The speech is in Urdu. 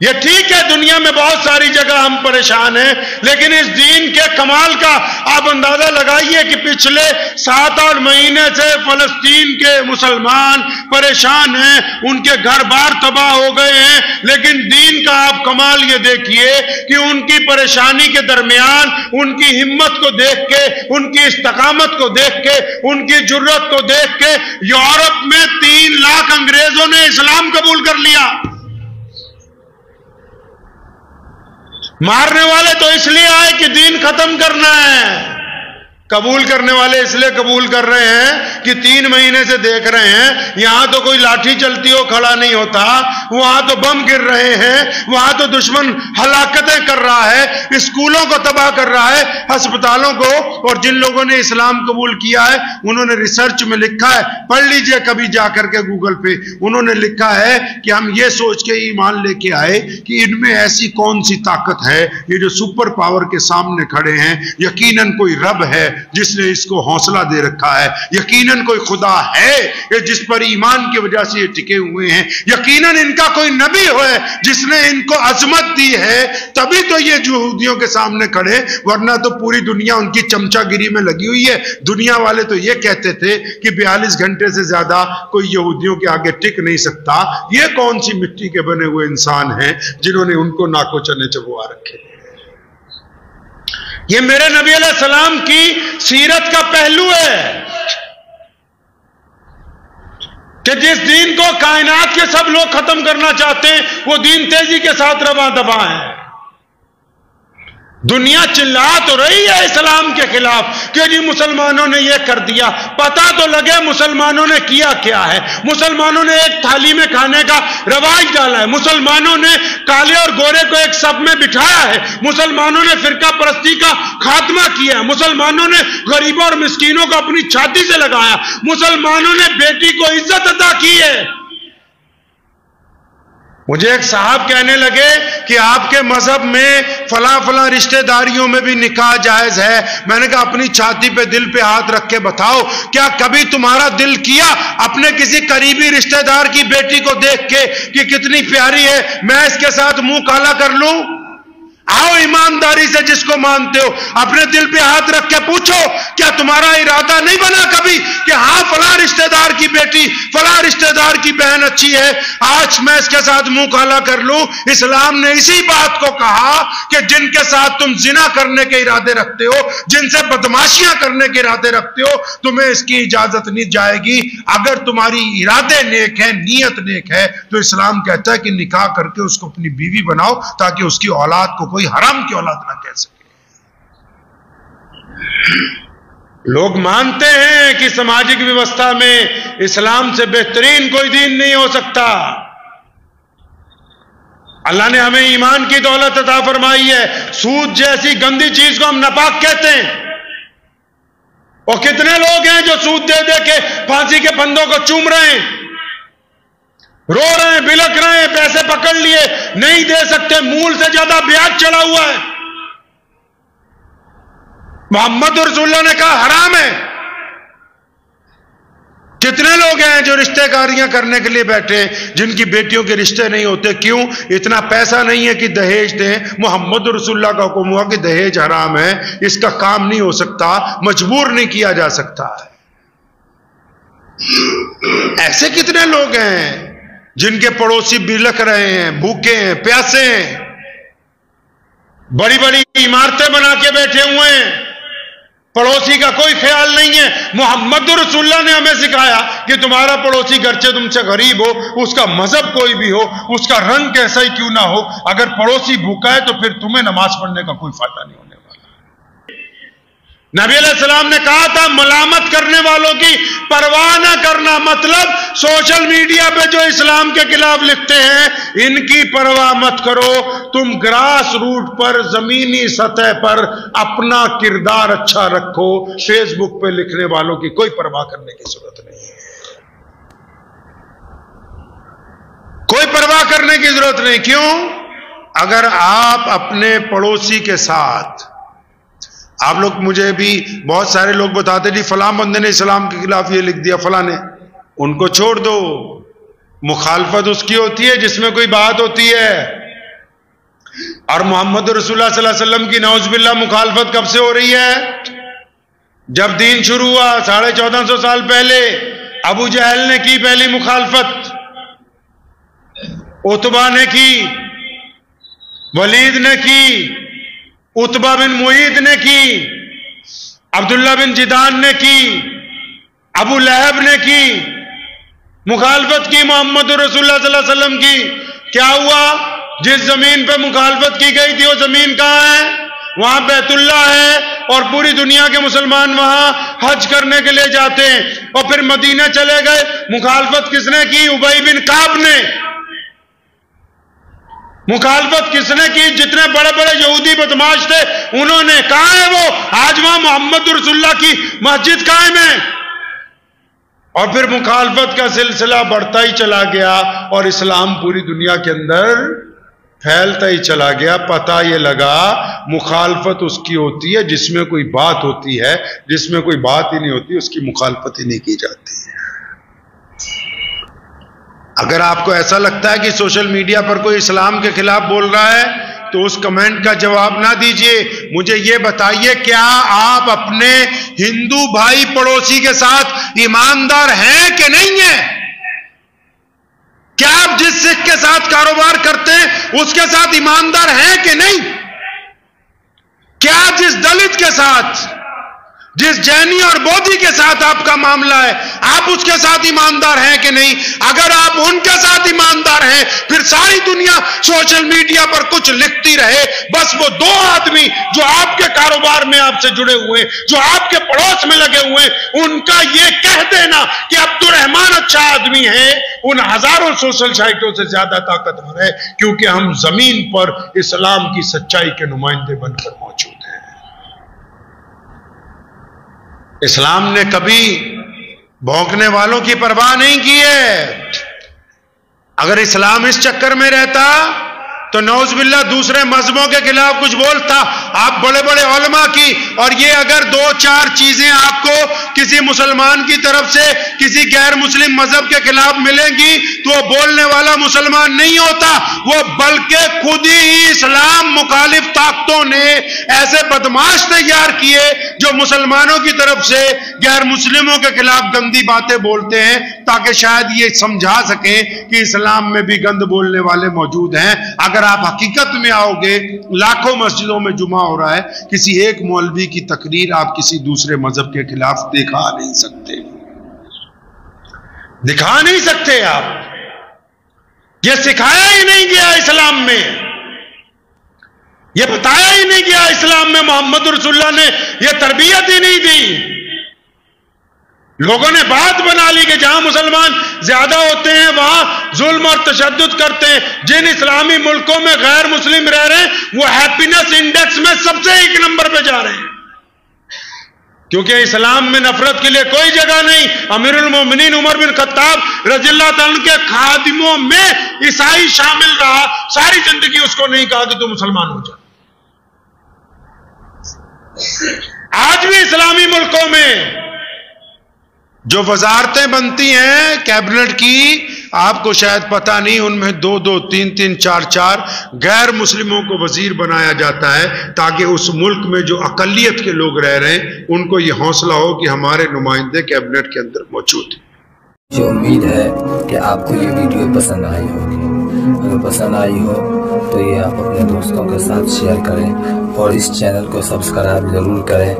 یہ ٹھیک ہے دنیا میں بہت ساری جگہ ہم پریشان ہیں، لیکن اس دین کے کمال کا آپ اندازہ لگائیے کہ پچھلے 7-8 مہینے سے فلسطین کے مسلمان پریشان ہیں، ان کے گھر بار تباہ ہو گئے ہیں، لیکن دین کا آپ کمال یہ دیکھیے کہ ان کی پریشانی کے درمیان ان کی ہمت کو دیکھ کے، ان کی استقامت کو دیکھ کے، ان کی جرت کو دیکھ کے یورپ میں 3 لاکھ انگریزوں نے اسلام قبول کر لیا۔ مارنے والے تو اس لیے آئے کہ دین ختم کرنا ہے، قبول کرنے والے اس لیے قبول کر رہے ہیں کہ 3 مہینے سے دیکھ رہے ہیں یہاں تو کوئی لاٹھی چلتی ہو کھڑا نہیں ہوتا، وہاں تو بم گر رہے ہیں، وہاں تو دشمن ہلاکتیں کر رہا ہے، اسکولوں کو تباہ کر رہا ہے، ہسپتالوں کو۔ اور جن لوگوں نے اسلام قبول کیا ہے انہوں نے ریسرچ میں لکھا ہے، پڑھ لیجئے کبھی جا کر کے گوگل پہ، انہوں نے لکھا ہے کہ ہم یہ سوچ کے ایمان لے کے آئے کہ ان میں ایسی کون سی طاقت ہے، یہ جو سپر پاور کے سامنے کھڑے ہیں، یقیناً کوئی رب ہے جس نے اس کو حوصلہ دے رکھا ہے، یقیناً کوئی خدا ہے جس پر ایمان کی وجہ سے یہ ٹکے ہوئے ہیں، یقیناً ان کا کوئی نبی ہے جس نے ان کو عظمت دی ہے، تبھی تو یہ یہودیوں کے سامنے کھڑے، ورنہ تو پوری دنیا ان کی چمچہ گیری میں لگی ہوئی ہے۔ دنیا والے تو یہ کہتے تھے کہ 42 گھنٹے سے زیادہ کوئی یہودیوں کے آگے ٹک نہیں سکتا، یہ کون سی مٹی کے بنے ہوئے انسان ہیں جنہوں نے ان کو ناکو چنے چبوا رکھے۔ یہ میرے نبی علیہ السلام کی سیرت کا پہلو ہے کہ جس دین کو کائنات کے سب لوگ ختم کرنا چاہتے ہیں وہ دین تیزی کے ساتھ رواں دباں ہے۔ دنیا چلا تو رہی ہے اسلام کے خلاف کہ جی مسلمانوں نے یہ کر دیا، پتہ تو لگے مسلمانوں نے کیا کیا ہے۔ مسلمانوں نے ایک تھالی میں کھانے کا رواج ڈالا ہے، مسلمانوں نے کالے اور گورے کو ایک صف میں بٹھایا ہے، مسلمانوں نے فرقہ پرستی کا خاتمہ کیا ہے، مسلمانوں نے غریبوں اور مسکینوں کو اپنی چھاتی سے لگایا، مسلمانوں نے بیٹی کو عزت عطا کی ہے۔ مجھے ایک صاحب کہنے لگے کہ آپ کے مذہب میں فلاں فلاں رشتہ داریوں میں بھی نکاح جائز ہے۔ میں نے کہا اپنی چھاتی پہ دل پہ ہاتھ رکھ کے بتاؤ، کیا کبھی تمہارا دل کیا اپنے کسی قریبی رشتہ دار کی بیٹی کو دیکھ کے کہ کتنی پیاری ہے، میں اس کے ساتھ منہ کالا کر لوں؟ آؤ ایمانداری سے جس کو مانتے ہو اپنے دل پہ ہاتھ رکھ کے پوچھو، کیا تمہارا ارادہ نہیں بنا کبھی کہ ہاں فلاں رشتہ دار کی بیٹی، فلاں رشتہ دار کی بہن اچھی ہے، آج میں اس کے ساتھ منہ کالا کر لوں؟ اسلام نے اسی بات کو کہا کہ جن کے ساتھ تم زنا کرنے کے ارادے رکھتے ہو، جن سے بدماشیاں کرنے کے ارادے رکھتے ہو، تمہیں اس کی اجازت نہیں جائے گی۔ اگر تمہاری ارادے نیک ہیں، نیت نیک ہے، تو اسلام کہتا ہے کہ نکاح کر کے اس کو اپنی بیوی بناؤ تاکہ اس کی اولاد کو کوئی حرام کی اولاد نہ کہہ سکے۔ لوگ مانتے ہیں کہ سماجک ویوستھا میں اسلام سے بہترین کوئی دین نہیں ہو سکتا۔ اللہ نے ہمیں ایمان کی دولت عطا فرمائی ہے، سود جیسی گندی چیز کو ہم ناپاک کہتے ہیں، اور کتنے لوگ ہیں جو سود دے دے کے پھانسی کے پھندوں کو چوم رہے ہیں، رو رہے ہیں، بلک رہے ہیں، پیسے پکڑ لیے نہیں دے سکتے، مول سے زیادہ بیاج چڑھا ہوا ہے۔ محمد رسول اللہ نے کہا حرام ہے۔ کتنے لوگ ہیں جو رشتہ کاریاں کرنے کے لیے بیٹھے ہیں جن کی بیٹیوں کے رشتے نہیں ہوتے؟ کیوں؟ اتنا پیسہ نہیں ہے کہ دہیج دیں۔ محمد رسول اللہ کا حکم ہوا کہ دہیج حرام ہے، اس کا کام نہیں ہو سکتا، مجبور نہیں کیا جا سکتا ہے۔ ایسے کتنے لوگ ہیں جن کے پڑوسی بلک رہے ہیں، بھوکے ہیں، پیاسے ہیں، بڑی بڑی عمارتیں بنا کے بیٹھے ہوئے ہیں، پڑوسی کا کوئی خیال نہیں ہے۔ محمد رسول اللہ نے ہمیں سکھایا کہ تمہارا پڑوسی گرچہ تم سے غریب ہو، اس کا مذہب کوئی بھی ہو، اس کا رنگ کیسا ہی کیوں نہ ہو، اگر پڑوسی بھوکا ہے تو پھر تمہیں نماز پڑھنے کا کوئی فائدہ نہیں ہونے والا۔ نبی علیہ السلام نے کہا تھا ملامت کرنے والوں کی پرواہ نہ کرنا، مطلب سوشل میڈیا پہ جو اسلام کے خلاف لکھتے ہیں ان کی پرواہ مت کرو، تم گراس روٹ پر، زمینی سطح پر اپنا کردار اچھا رکھو، فیس بک پہ لکھنے والوں کی کوئی پرواہ کرنے کی ضرورت نہیں، کوئی پرواہ کرنے کی ضرورت نہیں۔ کیوں؟ اگر آپ اپنے پڑوسی کے ساتھ، آپ لوگ مجھے بھی بہت سارے لوگ بتاتے جی فلاں بندے نے اسلام کے خلاف یہ لکھ دیا، فلاں نے، ان کو چھوڑ دو، مخالفت اس کی ہوتی ہے جس میں کوئی بات ہوتی ہے، اور محمد رسول اللہ صلی اللہ علیہ وسلم کی نعوذ باللہ مخالفت کب سے ہو رہی ہے؟ جب دین شروع ہوا 1450 سال پہلے ابو جہل نے کی پہلی مخالفت، عتبہ نے کی، ولید نے کی، عتبہ بن معیط نے کی، عبداللہ بن جدان نے کی، ابو لہب نے کی، مخالفت کی محمد رسول اللہ صلی اللہ علیہ وسلم کی۔ کیا ہوا؟ جس زمین پہ مخالفت کی گئی تھی وہ زمین کہاں ہے؟ وہاں بیت اللہ ہے، اور پوری دنیا کے مسلمان وہاں حج کرنے کے لیے جاتے ہیں۔ اور پھر مدینہ چلے گئے، مخالفت کس نے کی؟ ابی بن کعب نے۔ مخالفت کس نے کی؟ جتنے بڑے بڑے یہودی بدماش تھے انہوں نے۔ کہاں ہے وہ؟ آج وہاں محمد رسول اللہ کی مسجد قائم ہے۔ اور پھر مخالفت کا سلسلہ بڑھتا ہی چلا گیا اور اسلام پوری دنیا کے اندر پھیلتا ہی چلا گیا۔ پتہ یہ لگا مخالفت اس کی ہوتی ہے جس میں کوئی بات ہوتی ہے، جس میں کوئی بات ہی نہیں ہوتی اس کی مخالفت ہی نہیں کی جاتی ہے۔ اگر آپ کو ایسا لگتا ہے کہ سوشل میڈیا پر کوئی اسلام کے خلاف بول رہا ہے تو اس کمنٹ کا جواب نہ دیجئے، مجھے یہ بتائیے کیا آپ اپنے ہندو بھائی پڑوسی کے ساتھ ایماندار ہیں کہ نہیں ہیں؟ کیا آپ جس سکھ کے ساتھ کاروبار کرتے ہیں اس کے ساتھ ایماندار ہیں کہ نہیں؟ کیا جس دلت کے ساتھ، جس جینی اور بودھی کے ساتھ آپ کا معاملہ ہے آپ اس کے ساتھ ایماندار ہیں کہ نہیں؟ اگر آپ ان کے ساتھ ایماندار ہیں پھر ساری دنیا سوشل میڈیا پر کچھ لکھتی رہے، بس وہ دو آدمی جو آپ کے کاروبار میں آپ سے جڑے ہوئے، جو آپ کے پڑوس میں لگے ہوئے، ان کا یہ کہہ دینا کہ عبد الرحمان اچھا آدمی ہے ان ہزاروں سوشل سائٹوں سے زیادہ طاقتور ہے، کیونکہ ہم زمین پر اسلام کی سچائی کے نمائندے بن کر موجود ہیں۔ اسلام نے کبھی بھونکنے والوں کی پرواہ نہیں کی ہے۔ اگر اسلام اس چکر میں رہتا تو نعوذ باللہ دوسرے مذہبوں کے خلاف کچھ بولتا۔ آپ بڑے بڑے علماء کی، اور یہ اگر دو چار چیزیں آپ کو کسی مسلمان کی طرف سے کسی غیر مسلم مذہب کے خلاف ملیں گی تو وہ بولنے والا مسلمان نہیں ہوتا، وہ بلکہ خود ہی اسلام مخالف طاقتوں نے ایسے بدماش تیار کیے جو مسلمانوں کی طرف سے غیر مسلموں کے خلاف گندی باتیں بولتے ہیں تاکہ شاید یہ سمجھا سکیں کہ اسلام میں بھی گند بولنے والے موجود ہیں۔ اگر آپ حقیقت میں آؤ گے، لاکھوں مسجدوں میں جمعہ ہو رہا ہے، کسی ایک مولوی کی تقریر آپ کسی دوسرے مذہب کے خلاف دکھا نہیں سکتے، دکھا نہیں سکتے آپ۔ یہ سکھایا ہی نہیں گیا اسلام میں، یہ بتایا ہی نہیں گیا اسلام میں، محمد رسول اللہ نے یہ تربیت ہی نہیں دی۔ لوگوں نے بات بنا لی کہ جہاں مسلمان زیادہ ہوتے ہیں وہاں ظلم اور تشدد کرتے ہیں۔ جن اسلامی ملکوں میں غیر مسلم رہ رہے ہیں وہ ہیپینس انڈیکس میں سب سے ایک نمبر پہ جا رہے ہیں، کیونکہ اسلام میں نفرت کے لیے کوئی جگہ نہیں۔ امیر المومنین عمر بن خطاب رضی اللہ تعالیٰ عنہ کے خادموں میں عیسائی شامل رہا، ساری زندگی اس کو نہیں کہا کہ تو مسلمان ہو جا۔ آج بھی اسلامی ملکوں میں جو وزارتیں بنتی ہیں کیبنٹ کی، آپ کو شاید پتہ نہیں، ان میں دو دو تین تین چار چار غیر مسلموں کو وزیر بنایا جاتا ہے تاکہ اس ملک میں جو اقلیت کے لوگ رہ رہے ہیں ان کو یہ حوصلہ ہو کہ ہمارے نمائندے کیبنٹ کے اندر موجود ہیں۔ مجھے امید ہے کہ آپ کو یہ ویڈیو پسند آئی ہوگی۔ اگر پسند آئی ہو تو یہ آپ اپنے دوستوں کے ساتھ شیئر کریں اور اس چینل کو سبسکرائب ضرور کریں۔